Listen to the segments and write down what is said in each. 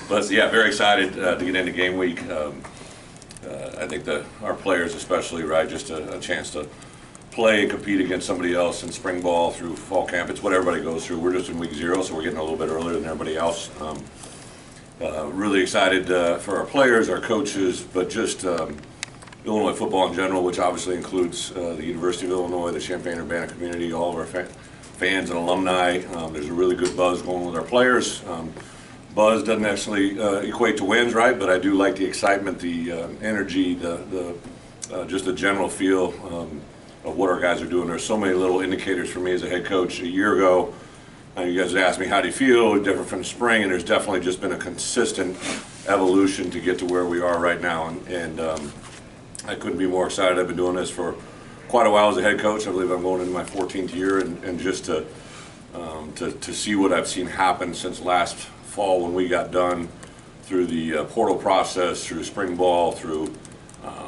But yeah, very excited to get into game week. I think our players especially, right, just a chance to play and compete against somebody else in spring ball through fall camp. It's what everybody goes through. We're just in week 0, so we're getting a little bit earlier than everybody else. Really excited for our players, our coaches, but just Illinois football in general, which obviously includes the University of Illinois, the Champaign-Urbana community, all of our fans and alumni. There's a really good buzz going with our players. Buzz doesn't necessarily equate to wins, right? But I do like the excitement, the energy, just the general feel of what our guys are doing. There's so many little indicators for me as a head coach. A year ago, you guys asked me, how do you feel? Different from the spring, and there's definitely just been a consistent evolution to get to where we are right now. And I couldn't be more excited. I've been doing this for quite a while as a head coach. I believe I'm going into my 14th year, and just to see what I've seen happen since last fall when we got done, through the portal process, through spring ball, through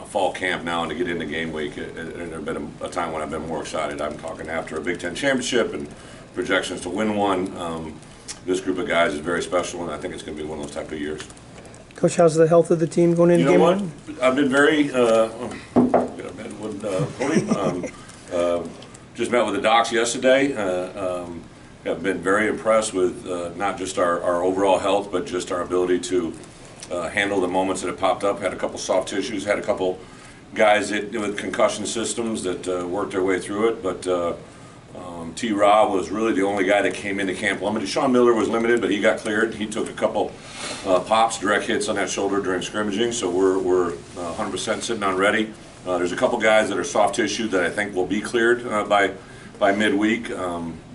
fall camp now, and to get into game week, there's been a time when I've been more excited. I'm talking after a Big Ten championship and projections to win one. This group of guys is very special, and I think it's going to be one of those type of years. Coach, how's the health of the team going into game one? I've been very just met with the docs yesterday. I've been very impressed with not just our overall health, but just our ability to handle the moments that have popped up. Had a couple soft tissues, had a couple guys with concussion systems that worked their way through it, but T-Rob was really the only guy that came into camp limited. Sean Miller was limited, but he got cleared. He took a couple pops, direct hits on that shoulder during scrimmaging, so we're 100% sitting on ready. There's a couple guys that are soft tissue that I think will be cleared by midweek,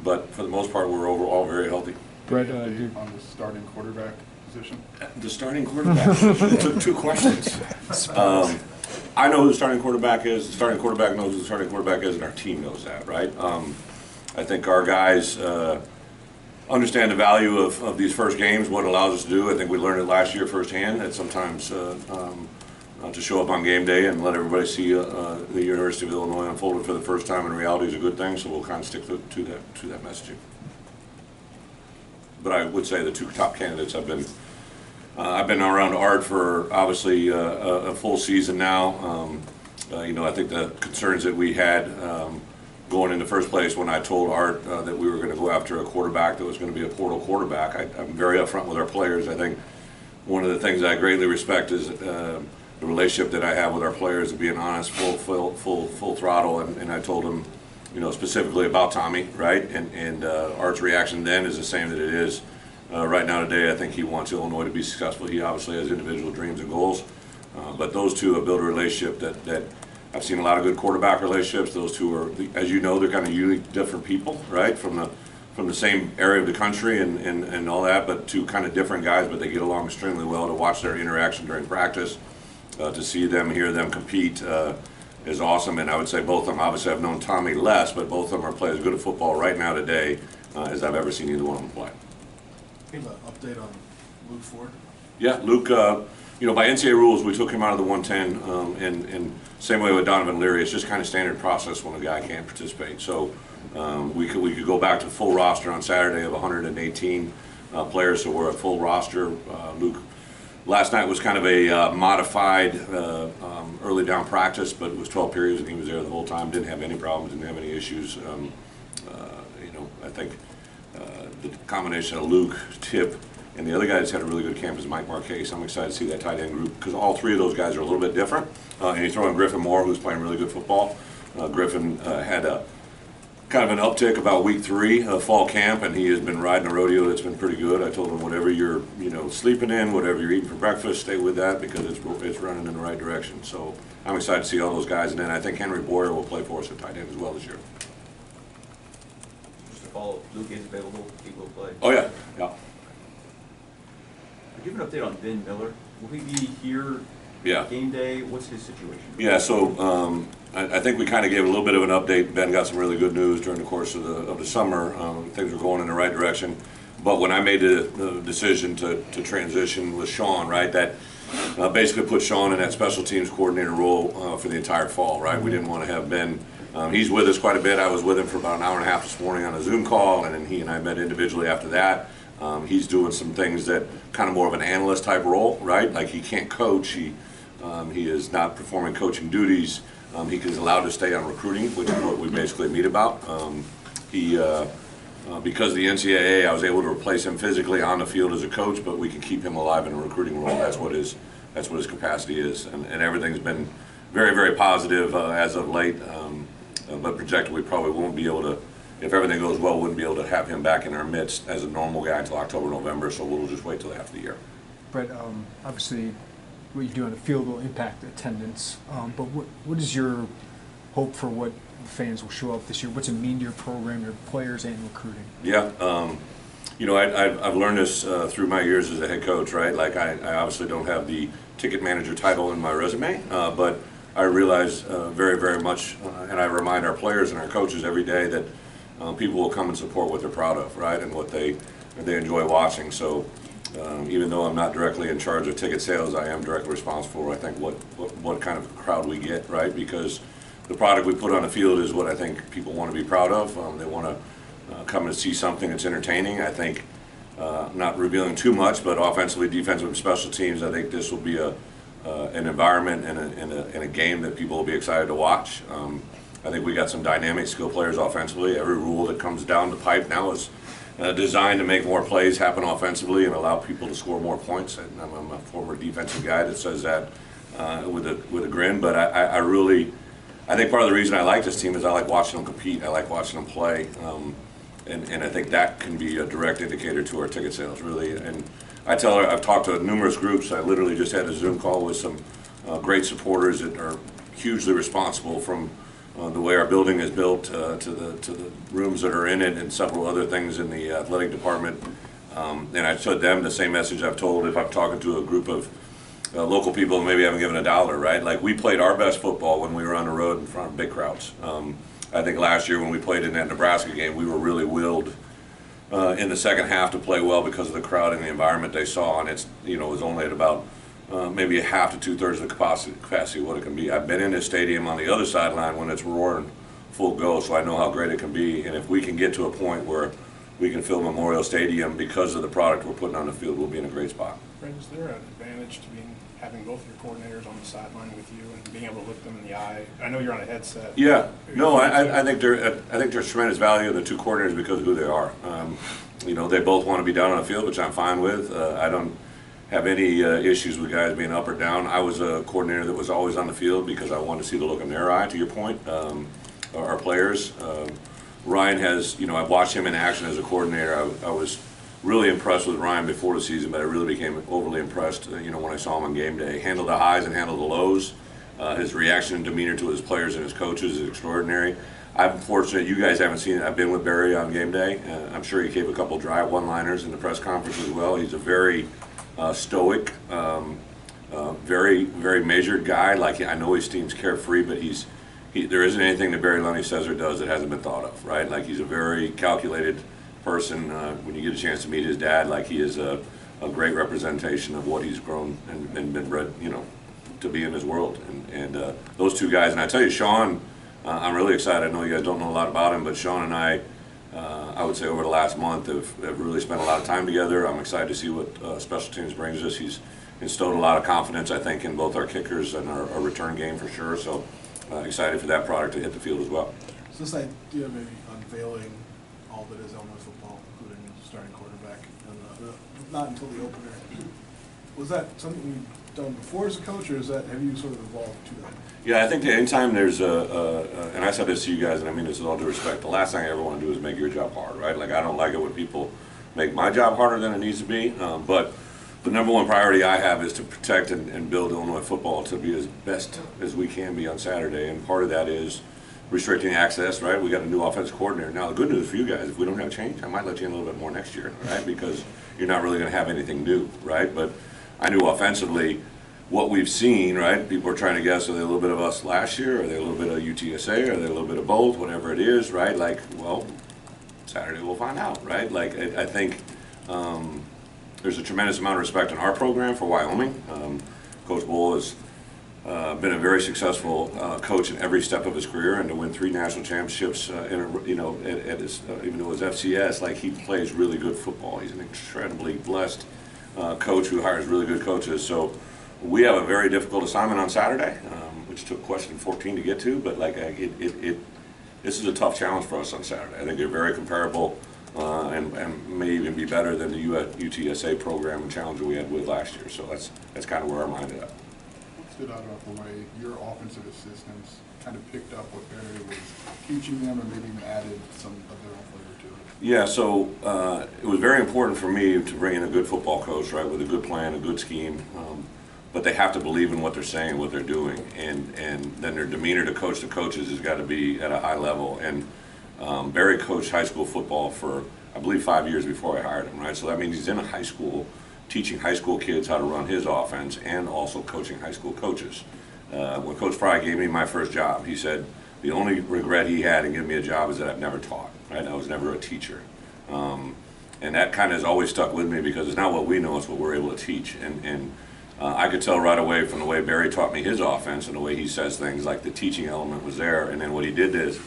but for the most part, we're overall very healthy. Bret, on the starting quarterback position? The starting quarterback position took 2 questions. I know who the starting quarterback is. The starting quarterback knows who the starting quarterback is, and our team knows that, right? I think our guys understand the value of these first games, what it allows us to do. I think we learned it last year firsthand, that sometimes to show up on game day and let everybody see the University of Illinois unfolded for the first time in reality is a good thing, so we'll kind of stick to that messaging. But I would say the 2 top candidates I've been around Art for obviously a full season now. I think the concerns that we had going in the first place when I told Art that we were going to go after a quarterback that was going to be a portal quarterback, I'm very upfront with our players. I think one of the things I greatly respect is the relationship that I have with our players of being honest, full throttle, and I told him, specifically about Tommy, right? And Art's reaction then is the same that it is right now today. I think he wants Illinois to be successful. He obviously has individual dreams and goals, but those two have built a relationship that I've seen a lot of good quarterback relationships. Those two are, as you know, they're kind of unique, different people, right? From the same area of the country and all that, but 2 kind of different guys, but they get along extremely well. To watch their interaction during practice, to see them, hear them compete is awesome. And I would say both of them, obviously I've known Tommy less, but both of them are playing as good at football right now today as I've ever seen either one of them play. Give an update on Luke Ford. Yeah, Luke, by NCAA rules, we took him out of the 110, and same way with Donovan Leary. It's just kind of standard process when a guy can't participate. So we could go back to full roster on Saturday of 118 players, so we're at full roster. Luke, last night was kind of a modified early down practice, but it was 12 periods, and he was there the whole time. Didn't have any problems, didn't have any issues. I think the combination of Luke, Tip, and the other guy that's had a really good camp is Mike Marquez. I'm excited to see that tight end group because all 3 of those guys are a little bit different. And you throw in Griffin Moore, who's playing really good football. Griffin had a kind of an uptick about week 3 of fall camp, and he has been riding a rodeo that's been pretty good. I told him whatever you're sleeping in, whatever you're eating for breakfast, stay with that because it's running in the right direction. So I'm excited to see all those guys, and then I think Henry Boyer will play for us at tight end as well this year. Just to follow up, Luke is available, he will play. Oh yeah. Give an update on Ben Miller. Will he be here game day? What's his situation? Yeah, so I think we kind of gave a little bit of an update. Ben got some really good news during the course of the summer. Things were going in the right direction. But when I made the decision to transition with Sean, right, that basically put Sean in that special teams coordinator role for the entire fall, right? We didn't want to have Ben. He's with us quite a bit. I was with him for about an hour and a half this morning on a Zoom call, and then he and I met individually after that. He's doing some things that kind of more of an analyst type role, right? Like he can't coach. He is not performing coaching duties. He is allowed to stay on recruiting, which is what we basically meet about. Because of the NCAA, I was able to replace him physically on the field as a coach, but we can keep him alive in a recruiting role. That's what his capacity is, and everything's been very, very positive as of late. But projected, we probably won't be able to, if everything goes well, wouldn't be able to have him back in our midst as a normal guy until October, November. So we'll just wait till after the year. Bret, obviously, what you do on the field will impact attendance. But what is your hope for what fans will show up this year? What's it mean to your program, your players, and recruiting? Yeah, you know, I've learned this through my years as a head coach, right? Like I obviously don't have the ticket manager title in my resume, but I realize very, very much, and I remind our players and our coaches every day that people will come and support what they're proud of, right, and what they enjoy watching. So even though I'm not directly in charge of ticket sales, I am directly responsible for, I think, what kind of crowd we get, right? Because the product we put on the field is what I think people want to be proud of. They want to come and see something that's entertaining. I think, not revealing too much, but offensively, defensively, and special teams, I think this will be an environment and a game that people will be excited to watch. I think we got some dynamic skill players offensively. Every rule that comes down the pipe now is designed to make more plays happen offensively and allow people to score more points. And I'm a former defensive guy that says that with a grin, but I think part of the reason I like this team is I like watching them compete. I like watching them play, and I think that can be a direct indicator to our ticket sales, really. And I've talked to numerous groups. I literally just had a Zoom call with some great supporters that are hugely responsible, from the way our building is built to the rooms that are in it, and several other things in the athletic department. And I told them the same message I've told if I'm talking to a group of local people who maybe haven't given $1, right? Like, we played our best football when we were on the road in front of big crowds. I think last year when we played in that Nebraska game, we were really willed in the second half to play well because of the crowd and the environment they saw, and it was only at about maybe a half to 2/3 of the capacity of what it can be. I've been in this stadium on the other sideline when it's roaring full go, so I know how great it can be. And if we can get to a point where we can fill Memorial Stadium because of the product we're putting on the field, we'll be in a great spot. Bret, is there an advantage to having both your coordinators on the sideline with you and being able to look them in the eye? I know you're on a headset. Yeah, no, I think there's tremendous value in the two coordinators because of who they are. They both want to be down on the field, which I'm fine with. I don't have any issues with guys being up or down. I was a coordinator that was always on the field because I wanted to see the look in their eye, to your point. Our players. Ryan has, I've watched him in action as a coordinator. I was really impressed with Ryan before the season, but I really became overly impressed, when I saw him on game day. Handled the highs and handled the lows. His reaction and demeanor to his players and his coaches is extraordinary. I'm fortunate you guys haven't seen it. I've been with Barry on game day. I'm sure he gave a couple dry one-liners in the press conference as well. He's a very stoic, very, very measured guy. Like, I know he seems carefree, but there isn't anything that Barry Lunny says or does that hasn't been thought of, right? Like, he's a very calculated person. When you get a chance to meet his dad, like, he is a great representation of what he's grown and been bred, to be in his world. And those two guys, and I tell you, Sean, I'm really excited. I know you guys don't know a lot about him, but Sean and I would say over the last month have really spent a lot of time together. I'm excited to see what special teams brings us. He's instilled a lot of confidence, I think, in both our kickers and our return game for sure. So excited for that product to hit the field as well. So this idea of maybe unveiling all that is Illinois football, including starting quarterback, and not until the opener, was that something you've done before as a coach, or have you sort of evolved to that? Yeah, I think that anytime there's and I said this to you guys, and I mean this with all due respect, the last thing I ever want to do is make your job hard, right? Like, I don't like it when people make my job harder than it needs to be, but the number one priority I have is to protect and build Illinois football to be as best as we can be on Saturday, and part of that is restricting access, right? We got a new offensive coordinator. Now, the good news for you guys, if we don't have change, I might let you in a little bit more next year, right? Because you're not really going to have anything new, right? But I knew offensively what we've seen, right? People are trying to guess, are they a little bit of us last year? Are they a little bit of UTSA? Are they a little bit of both? Whatever it is, right? Like, well, Saturday we'll find out, right? Like, I think there's a tremendous amount of respect in our program for Wyoming. Coach Bull is been a very successful coach in every step of his career, and to win 3 national championships, at his, even though it was FCS, like, he plays really good football. He's an incredibly blessed coach who hires really good coaches. So we have a very difficult assignment on Saturday, which took question 14 to get to, but like this is a tough challenge for us on Saturday. I think they're very comparable and may even be better than the UTSA program and challenge that we had with last year. So that's kind of where our mind is at. What stood out about the way your offensive assistants kind of picked up what Barry was teaching them, and maybe even added some of their own flavor to it? Yeah, so it was very important for me to bring in a good football coach, right, with a good plan, a good scheme. But they have to believe in what they're saying, what they're doing, and then their demeanor to coach the coaches has got to be at a high level. And Barry coached high school football for, I believe, 5 years before I hired him, right? So that means he's in a high school, teaching high school kids how to run his offense, and also coaching high school coaches. When Coach Fry gave me my first job, he said the only regret he had in giving me a job is that I've never taught, right? I was never a teacher. And that kind of has always stuck with me, because it's not what we know, it's what we're able to teach. And I could tell right away from the way Barry taught me his offense and the way he says things, like the teaching element was there. And then what he did is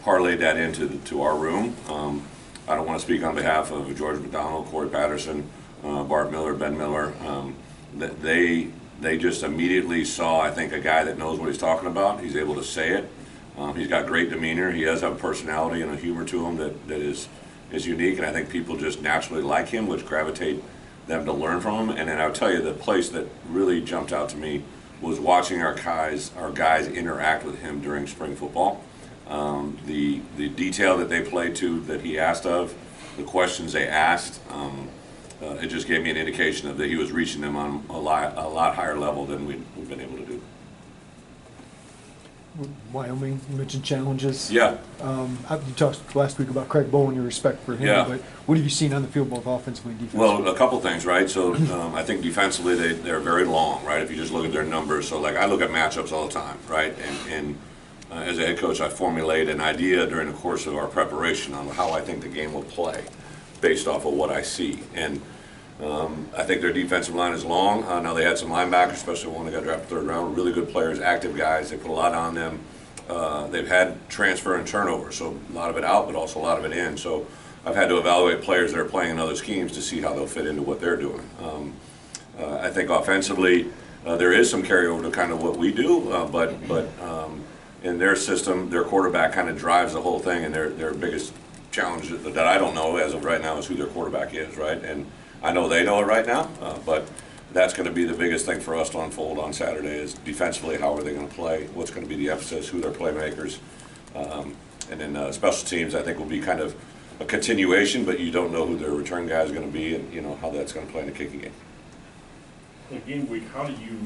parlayed that into our room. I don't want to speak on behalf of George McDonald, Corey Patterson, Bart Miller, Ben Miller. That they just immediately saw, I think, a guy that knows what he's talking about. He's able to say it. He's got great demeanor. He does have a personality and a humor to him that is unique, and I think people just naturally like him, which gravitate them to learn from him. And then I'll tell you, the place that really jumped out to me was watching our guys interact with him during spring football. The detail that they played to, that he asked of, the questions they asked, it just gave me an indication of that he was reaching them on a lot higher level than we've been able to do. Wyoming, you mentioned challenges. Yeah. You talked last week about Craig Bowen, your respect for him, Yeah. but what have you seen on the field, both offensively and defensively? Well, a couple things, right? So I think defensively they're very long, right? If you just look at their numbers. So like I look at matchups all the time, right? And as a head coach, I formulate an idea during the course of our preparation on how I think the game will play based off of what I see. And I think their defensive line is long. Now they had some linebackers, especially when they got drafted 3rd round, really good players, active guys. They put a lot on them. They've had transfer and turnover, so a lot of it out, but also a lot of it in. So I've had to evaluate players that are playing in other schemes to see how they'll fit into what they're doing. I think offensively, there is some carryover to kind of what we do, but in their system, their quarterback kind of drives the whole thing, and their biggest challenge that I don't know as of right now is who their quarterback is, right? And I know they know it right now, but that's going to be the biggest thing for us to unfold on Saturday is defensively, how are they going to play, what's going to be the emphasis, who their playmakers, and then special teams I think will be kind of a continuation, but you don't know who their return guy is going to be, and you know how that's going to play in the kicking game. In game week, how do you,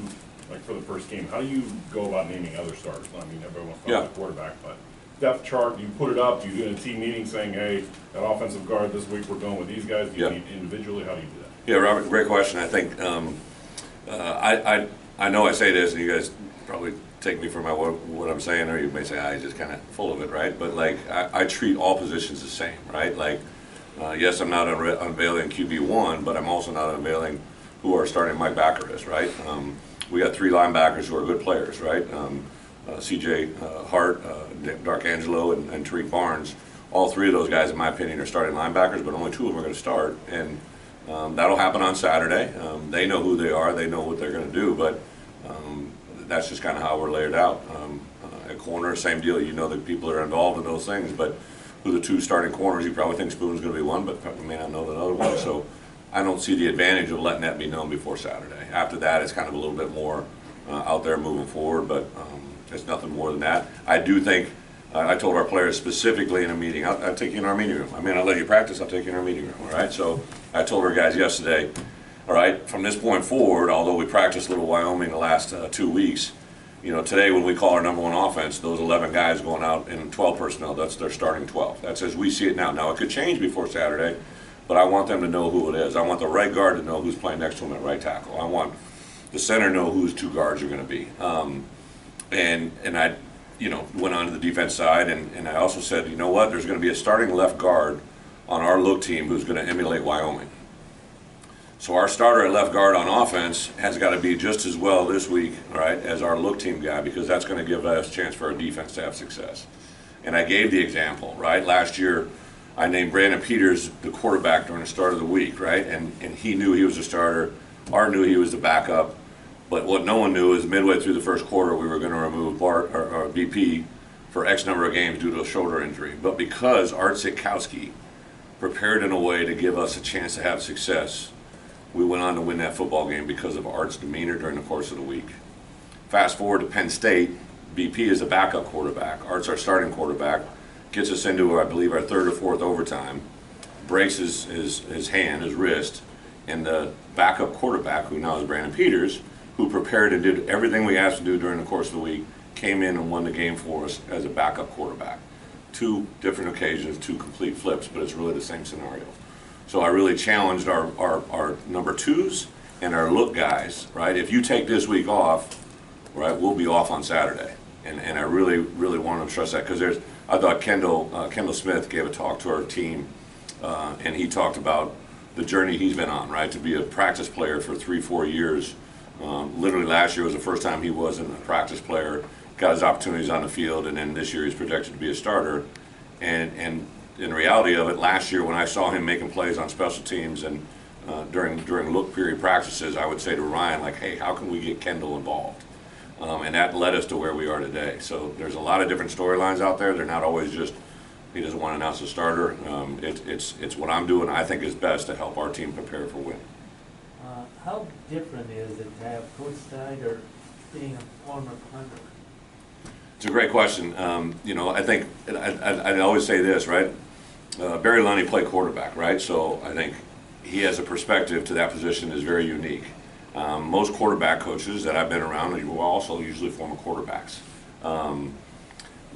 like for the first game, how do you go about naming other starters? I mean, everybody wants to talk about the quarterback, but depth chart, you put it up, you do in a team meeting saying, hey, that offensive guard this week we're going with these guys. Do you meet individually? How do you do that? Yeah, Robert, great question. I think I know I say this, and you guys probably take me for what I'm saying, or you may say, he's just kind of full of it, right? But like, I treat all positions the same, right? Like, yes, I'm not unveiling QB1, but I'm also not unveiling who our starting Mike backer is, right? We got 3 linebackers who are good players, right? C.J. Hart, Dark Angelo, and Tariq Barnes. All 3 of those guys, in my opinion, are starting linebackers, but only 2 of them are going to start. And that'll happen on Saturday. They know who they are. They know what they're going to do, but that's just kind of how we're laid out. At corner, same deal. You know the people that are involved in those things, but who the 2 starting corners, you probably think Spoon's going to be one, but probably may not know the other one. So I don't see the advantage of letting that be known before Saturday. After that, it's kind of a little bit more out there moving forward, but it's nothing more than that. I do think, I told our players specifically in a meeting, I'll take you in our meeting room. I mean, I'll let you practice, I'll take you in our meeting room, all right? So I told our guys yesterday, all right, from this point forward, although we practiced a little Wyoming the last 2 weeks, you know, today when we call our number 1 offense, those 11 guys going out in 12 personnel, that's their starting 12. That's as we see it now. Now, it could change before Saturday, but I want them to know who it is. I want the right guard to know who's playing next to him at right tackle. I want the center to know whose 2 guards are going to be. And I, you know, went on to the defense side, and I also said, you know what, there's going to be a starting left guard on our look team who's going to emulate Wyoming. So our starter at left guard on offense has got to be just as well this week, right, as our look team guy, because that's going to give us a chance for our defense to have success. And I gave the example, right? Last year, I named Brandon Peters the quarterback during the start of the week, right? And he knew he was a starter. Art knew he was the backup. But what no one knew is midway through the first quarter, we were going to remove Bart or BP for X number of games due to a shoulder injury. But because Art Sitkowski prepared in a way to give us a chance to have success, we went on to win that football game because of Art's demeanor during the course of the week. Fast forward to Penn State, BP is a backup quarterback. Art's our starting quarterback. Gets us into, I believe, our third or fourth overtime. Breaks his hand, his wrist, and the backup quarterback, who now is Brandon Peters, who prepared and did everything we asked to do during the course of the week, came in and won the game for us as a backup quarterback. 2 different occasions, 2 complete flips, but it's really the same scenario. So I really challenged our number 2s and our look guys, right? If you take this week off, right, we'll be off on Saturday. And I really, really want to stress that, because I thought Kendall Smith gave a talk to our team, and he talked about the journey he's been on, right, to be a practice player for 3-4 years. Literally last year was the first time he wasn't a practice player, got his opportunities on the field, and then this year he's projected to be a starter. And in reality of it, last year when I saw him making plays on special teams and during look period practices, I would say to Ryan, like, hey, how can we get Kendall involved? And that led us to where we are today. So there's a lot of different storylines out there. They're not always just he doesn't want to announce a starter. It's what I'm doing, I think, is best to help our team prepare for win. How different is it to have Coach Snyder being a former punter? It's a great question. I think I always say this, right? Barry Lunny played quarterback, right? So I think he has a perspective to that position is very unique. Most quarterback coaches that I've been around were also usually former quarterbacks.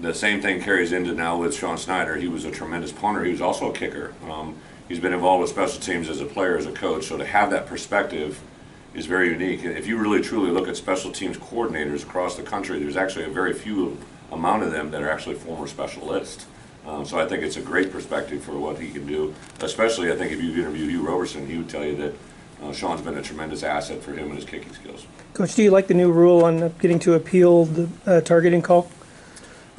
The same thing carries into now with Sean Snyder. He was a tremendous punter. He was also a kicker. He's been involved with special teams as a player, as a coach. So to have that perspective is very unique. And if you really truly look at special teams coordinators across the country, there's actually a very few amount of them that are actually former specialists. So I think it's a great perspective for what he can do. Especially, I think if you interview Hugh Roberson, he would tell you that Sean's been a tremendous asset for him and his kicking skills. Coach, do you like the new rule on getting to appeal the targeting call?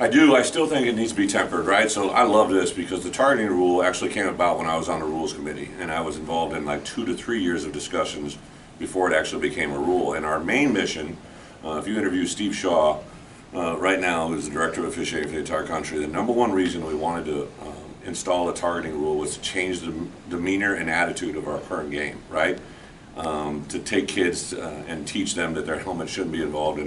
I do. I still think it needs to be tempered, right? So I love this because the targeting rule actually came about when I was on the rules committee, and I was involved in like 2 to 3 years of discussions before it actually became a rule. And our main mission, if you interview Steve Shaw right now, who's the director of officiating for the entire country, the number one reason we wanted to install a targeting rule was to change the demeanor and attitude of our current game, right? To take kids and teach them that their helmet shouldn't be involved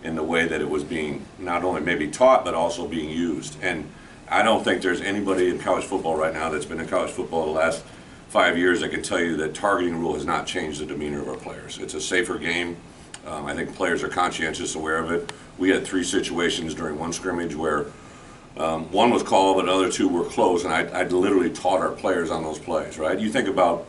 in the way that it was being not only maybe taught but also being used. And I don't think there's anybody in college football right now that's been in college football the last 5 years that can tell you that targeting rule has not changed the demeanor of our players. It's a safer game. I think players are conscientious, aware of it. We had 3 situations during one scrimmage where one was called but the other 2 were close, and I literally taught our players on those plays, right? You think about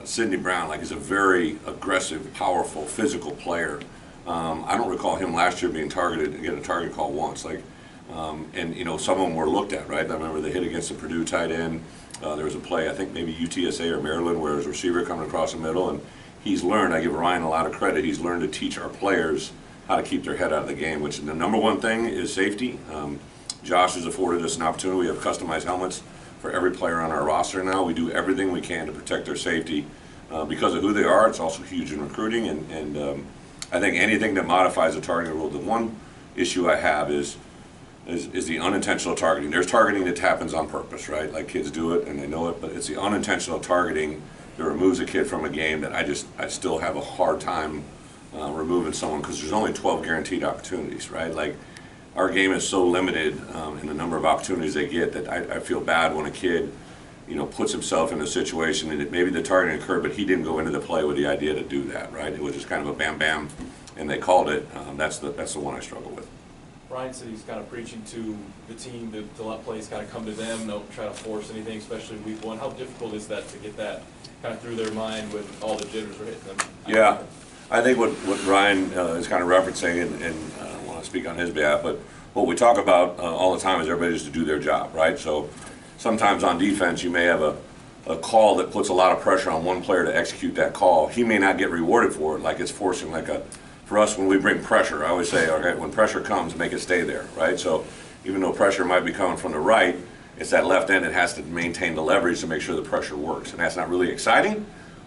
Sidney Brown, like he's a very aggressive, powerful, physical player. I don't recall him last year being targeted and getting a target call once. And some of them were looked at, right? I remember the hit against the Purdue tight end. There was a play, I think maybe UTSA or Maryland, where there's a receiver coming across the middle, and he's learned, I give Ryan a lot of credit, he's learned to teach our players how to keep their head out of the game, which the number one thing is safety. Josh has afforded us an opportunity. We have customized helmets for every player on our roster now. We do everything we can to protect their safety. Because of who they are, it's also huge in recruiting, and I think anything that modifies the targeting rule, the one issue I have is the unintentional targeting. There's targeting that happens on purpose, right? Like kids do it and they know it, but it's the unintentional targeting that removes a kid from a game that I still have a hard time removing someone, because there's only 12 guaranteed opportunities, right? Like our game is so limited in the number of opportunities they get that I feel bad when a kid puts himself in a situation and maybe the targeting occurred, but he didn't go into the play with the idea to do that, right? It was just kind of a bam bam, and they called it. That's the one I struggle with. Ryan said he's kind of preaching to the team to let plays kind of come to them, don't try to force anything, especially week 1. How difficult is that to get that kind of through their mind when all the jitters are hitting them? Yeah, I think what Ryan is kind of referencing, and I don't want to speak on his behalf, but what we talk about all the time is everybody just to do their job, right? So sometimes on defense you may have a a call that puts a lot of pressure on one player to execute that call, he may not get rewarded for it, like it's forcing for us when we bring pressure, I always say, okay, when pressure comes, make it stay there, right? So even though pressure might be coming from the right, it's that left end that has to maintain the leverage to make sure the pressure works. And that's not really exciting,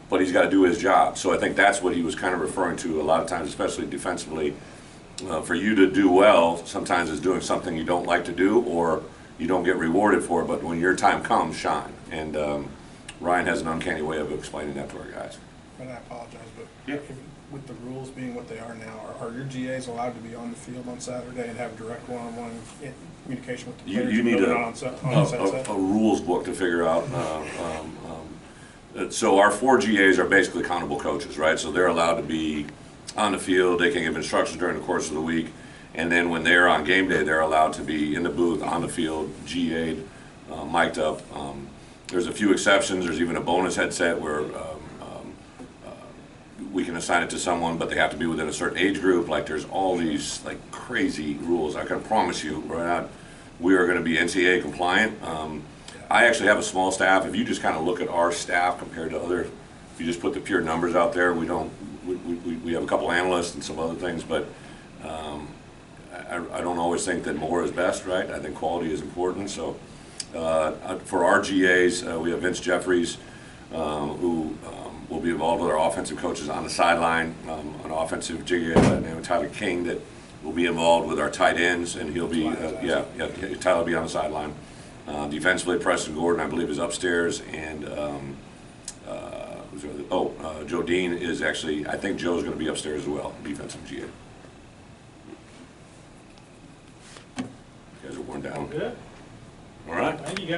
but he's got to do his job. So I think that's what he was kind of referring to a lot of times, especially defensively. For you to do well, sometimes is doing something you don't like to do or you don't get rewarded for it, but when your time comes, shine. And Ryan has an uncanny way of explaining that to our guys. And I apologize, but Yeah. with the rules being what they are now, are your GAs allowed to be on the field on Saturday and have direct one-on-one communication with the players? You need a a rules book to figure out. So our 4 GAs are basically accountable coaches, right? So they're allowed to be on the field. They can give instructions during the course of the week. And then when they're on game day, they're allowed to be in the booth, on the field, GA'd, mic'd up. There's a few exceptions. There's even a bonus headset where we can assign it to someone, but they have to be within a certain age group. Like there's all these like crazy rules. I can promise you, we are going to be NCAA compliant. I actually have a small staff. If you just kind of look at our staff compared to other, if you just put the pure numbers out there, we have a couple analysts and some other things, but I don't always think that more is best, right? I think quality is important. So for our GAs, we have Vince Jeffries, who will be involved with our offensive coaches on the sideline, an offensive GA named Tyler King that will be involved with our tight ends, and he'll be, Tyler will be on the sideline. Defensively, Preston Gordon, I believe, is upstairs, and Joe Dean is actually, I think Joe's going to be upstairs as well, defensive GA. You guys are worn down. Good. All right. Thank you, guys.